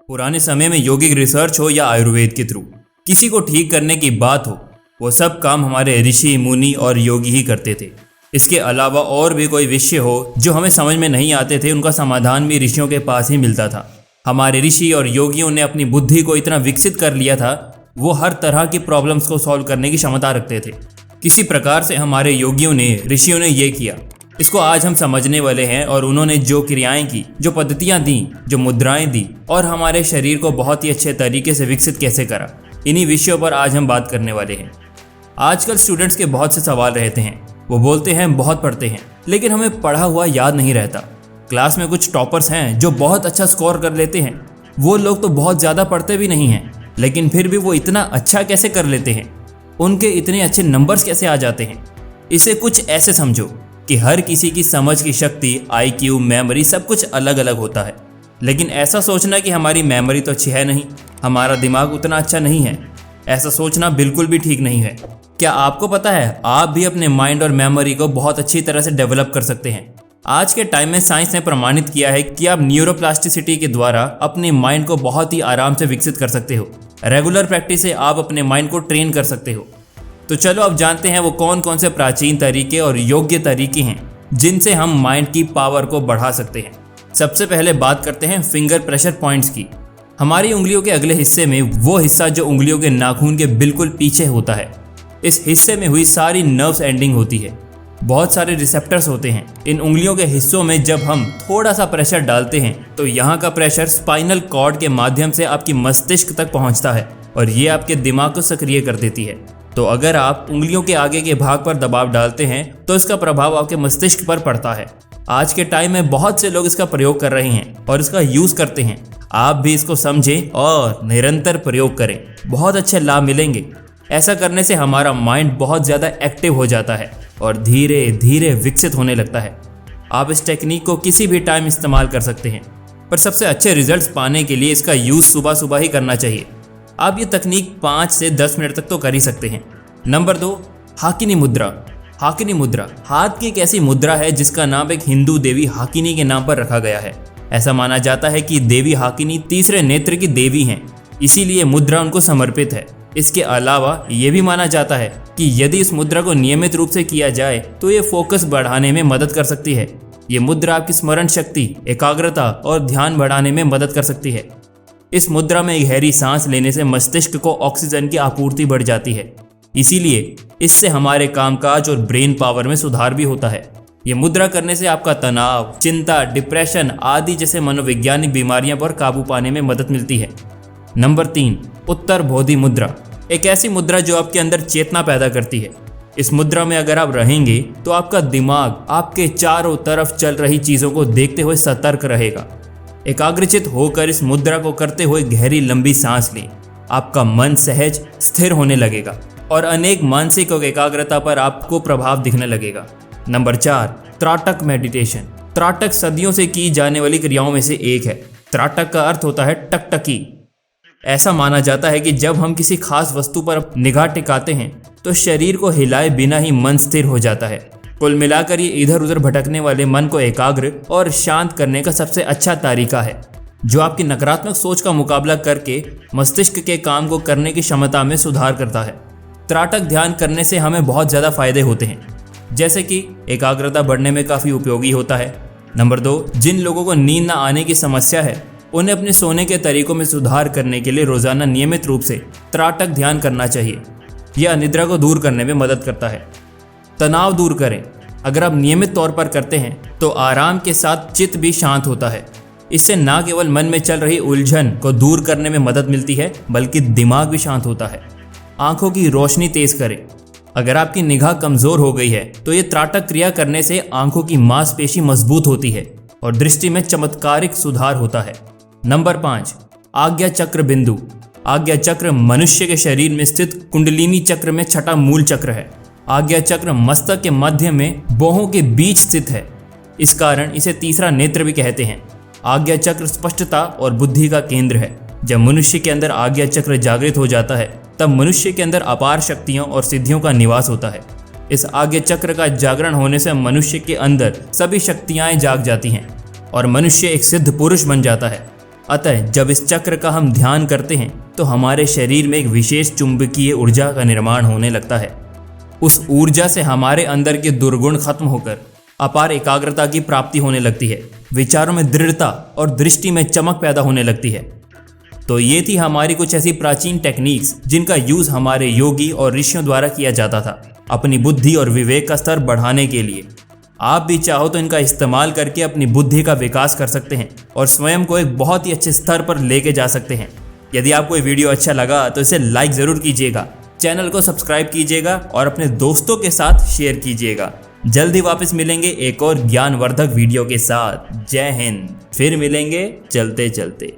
पुराने समय में यौगिक रिसर्च हो या आयुर्वेद के थ्रू किसी को ठीक करने की बात हो, वो सब काम हमारे ऋषि मुनि और योगी ही करते थे। इसके अलावा और भी कोई विषय हो जो हमें समझ में नहीं आते थे, उनका समाधान भी ऋषियों के पास ही मिलता था। हमारे ऋषि और योगियों ने अपनी बुद्धि को इतना विकसित कर लिया था, वो हर तरह की प्रॉब्लम्स को सॉल्व करने की क्षमता रखते थे। किसी प्रकार से हमारे योगियों ने, ऋषियों ने ये किया, इसको आज हम समझने वाले हैं। और उन्होंने जो क्रियाएं की, जो पद्धतियां दी, जो मुद्राएं दी और हमारे शरीर को बहुत ही अच्छे तरीके से विकसित कैसे करा, इन्हीं विषयों पर आज हम बात करने वाले हैं। आजकल स्टूडेंट्स के बहुत से सवाल रहते हैं। वो बोलते हैं बहुत पढ़ते हैं, लेकिन हमें पढ़ा हुआ याद नहीं रहता। क्लास में कुछ टॉपर्स हैं जो बहुत अच्छा स्कोर कर लेते हैं। वो लोग तो बहुत ज़्यादा पढ़ते भी नहीं हैं, लेकिन फिर भी वो इतना अच्छा कैसे कर लेते हैं, उनके इतने अच्छे नंबर्स कैसे आ जाते हैं। इसे कुछ ऐसे समझो कि हर किसी की समझ की शक्ति, IQ, मेमोरी सब कुछ अलग अलग होता है। लेकिन ऐसा सोचना कि हमारी मेमोरी तो अच्छी है नहीं, हमारा दिमाग उतना अच्छा नहीं है, ऐसा सोचना बिल्कुल भी ठीक नहीं है। क्या आपको पता है, आप भी अपने माइंड और मेमोरी को बहुत अच्छी तरह से डेवलप कर सकते हैं। आज के टाइम में साइंस ने प्रमाणित किया है कि आप न्यूरोप्लास्टिसिटी के द्वारा अपने माइंड को बहुत ही आराम से विकसित कर सकते हो। रेगुलर प्रैक्टिस से आप अपने माइंड को ट्रेन कर सकते हो। तो चलो अब जानते हैं वो कौन कौन से प्राचीन तरीके और योग्य तरीके हैं जिनसे हम माइंड की पावर को बढ़ा सकते हैं। सबसे पहले बात करते हैं फिंगर प्रेशर पॉइंट्स की। हमारी उंगलियों के अगले हिस्से में वो हिस्सा जो उंगलियों के नाखून के बिल्कुल पीछे होता है, इस हिस्से में हुई सारी नर्व्स एंडिंग होती है। बहुत सारे रिसेप्टर्स होते हैं इन उंगलियों के हिस्सों में। जब हम थोड़ा सा प्रेशर डालते हैं तो यहाँ का प्रेशर स्पाइनल कॉर्ड के माध्यम से आपकी मस्तिष्क तक पहुँचता है और ये आपके दिमाग को सक्रिय कर देती है। तो अगर आप उंगलियों के आगे के भाग पर दबाव डालते हैं तो इसका प्रभाव आपके मस्तिष्क पर पड़ता है। आज के टाइम में बहुत से लोग इसका प्रयोग कर रहे हैं और इसका यूज़ करते हैं। आप भी इसको समझें और निरंतर प्रयोग करें, बहुत अच्छे लाभ मिलेंगे। ऐसा करने से हमारा माइंड बहुत ज़्यादा एक्टिव हो जाता है और धीरे धीरे विकसित होने लगता है। आप इस टेक्निक को किसी भी टाइम इस्तेमाल कर सकते हैं, पर सबसे अच्छे रिजल्ट्स पाने के लिए इसका यूज़ सुबह सुबह ही करना चाहिए। आप ये तकनीक 5 से 10 मिनट तक तो कर ही सकते हैं। नंबर 2, हाकिनी मुद्रा। हाकिनी मुद्रा हाथ की एक ऐसी मुद्रा है जिसका नाम एक हिंदू देवी हाकिनी के नाम पर रखा गया है। ऐसा माना जाता है कि देवी हाकिनी तीसरे नेत्र की देवी हैं, इसीलिए मुद्रा उनको समर्पित है। इसके अलावा ये भी माना जाता है कि यदि इस मुद्रा को नियमित रूप से किया जाए तो ये फोकस बढ़ाने में मदद कर सकती है। ये मुद्रा आपकी स्मरण शक्ति, एकाग्रता और ध्यान बढ़ाने में मदद कर सकती है। इस मुद्रा में गहरी सांस लेने से मस्तिष्क को ऑक्सीजन की आपूर्ति बढ़ जाती है, इसीलिए इससे हमारे कामकाज और ब्रेन पावर में सुधार भी होता है। ये मुद्रा करने से आपका तनाव, चिंता, डिप्रेशन आदि जैसे मनोवैज्ञानिक बीमारियों पर काबू पाने में मदद मिलती है। नंबर 3, उत्तर बोधि मुद्रा। एक ऐसी मुद्रा जो आपके अंदर चेतना पैदा करती है। इस मुद्रा में अगर आप रहेंगे तो आपका दिमाग आपके चारों तरफ चल रही चीज़ों को देखते हुए सतर्क रहेगा। एकाग्रचित होकर इस मुद्रा को करते हुए गहरी लंबी सांस लें। आपका मन सहज स्थिर होने लगेगा और अनेक मानसिक और एकाग्रता पर आपको प्रभाव दिखने लगेगा। Number 4, त्राटक meditation. त्राटक सदियों से की जाने वाली क्रियाओं में से एक है। त्राटक का अर्थ होता है टकटकी। ऐसा माना जाता है कि जब हम किसी खास वस्तु पर निगाह टिकाते हैं तो शरीर को हिलाए बिना ही मन स्थिर हो जाता है। कुल मिलाकर ये इधर उधर भटकने वाले मन को एकाग्र और शांत करने का सबसे अच्छा तरीका है, जो आपकी नकारात्मक सोच का मुकाबला करके मस्तिष्क के काम को करने की क्षमता में सुधार करता है। त्राटक ध्यान करने से हमें बहुत ज़्यादा फायदे होते हैं, जैसे कि एकाग्रता बढ़ने में काफ़ी उपयोगी होता है। नंबर 2, जिन लोगों को नींद न आने की समस्या है उन्हें अपने सोने के तरीकों में सुधार करने के लिए रोज़ाना नियमित रूप से त्राटक ध्यान करना चाहिए। यह अनिद्रा को दूर करने में मदद करता है। तनाव दूर करें। अगर आप नियमित तौर पर करते हैं तो आराम के साथ चित्त भी शांत होता है। इससे न केवल मन में चल रही उलझन को दूर करने में मदद मिलती है, बल्कि दिमाग भी शांत होता है। आंखों की रोशनी तेज करें। अगर आपकी निगाह कमज़ोर हो गई है तो ये त्राटक क्रिया करने से आंखों की मांसपेशी मजबूत होती है और दृष्टि में चमत्कारिक सुधार होता है। नंबर 5, आज्ञा चक्र बिंदु। आज्ञा चक्र मनुष्य के शरीर में स्थित कुंडलिनी चक्र में छठा मूल चक्र है। आज्ञा चक्र मस्तक के मध्य में भौहों के बीच स्थित है, इस कारण इसे तीसरा नेत्र भी कहते हैं। आज्ञा चक्र स्पष्टता और बुद्धि का केंद्र है। जब मनुष्य के अंदर आज्ञा चक्र जागृत हो जाता है तब मनुष्य के अंदर अपार शक्तियों और सिद्धियों का निवास होता है। इस आज्ञा चक्र का जागरण होने से मनुष्य के अंदर सभी शक्तियाँ जाग जाती हैं। और मनुष्य एक सिद्ध पुरुष बन जाता है। अतः जब इस चक्र का हम ध्यान करते हैं तो हमारे शरीर में एक विशेष चुंबकीय ऊर्जा का निर्माण होने लगता है। उस ऊर्जा से हमारे अंदर के दुर्गुण खत्म होकर अपार एकाग्रता की प्राप्ति होने लगती है। विचारों में दृढ़ता और दृष्टि में चमक पैदा होने लगती है। तो ये थी हमारी कुछ ऐसी प्राचीन टेक्निक्स जिनका यूज हमारे योगी और ऋषियों द्वारा किया जाता था अपनी बुद्धि और विवेक का स्तर बढ़ाने के लिए। आप भी चाहो तो इनका इस्तेमाल करके अपनी बुद्धि का विकास कर सकते हैं और स्वयं को एक बहुत ही अच्छे स्तर पर लेके जा सकते हैं। यदि आपको ये वीडियो अच्छा लगा तो इसे लाइक ज़रूर कीजिएगा, चैनल को सब्सक्राइब कीजिएगा और अपने दोस्तों के साथ शेयर कीजिएगा। जल्दी वापस मिलेंगे एक और ज्ञानवर्धक वीडियो के साथ। जय हिंद। फिर मिलेंगे चलते चलते।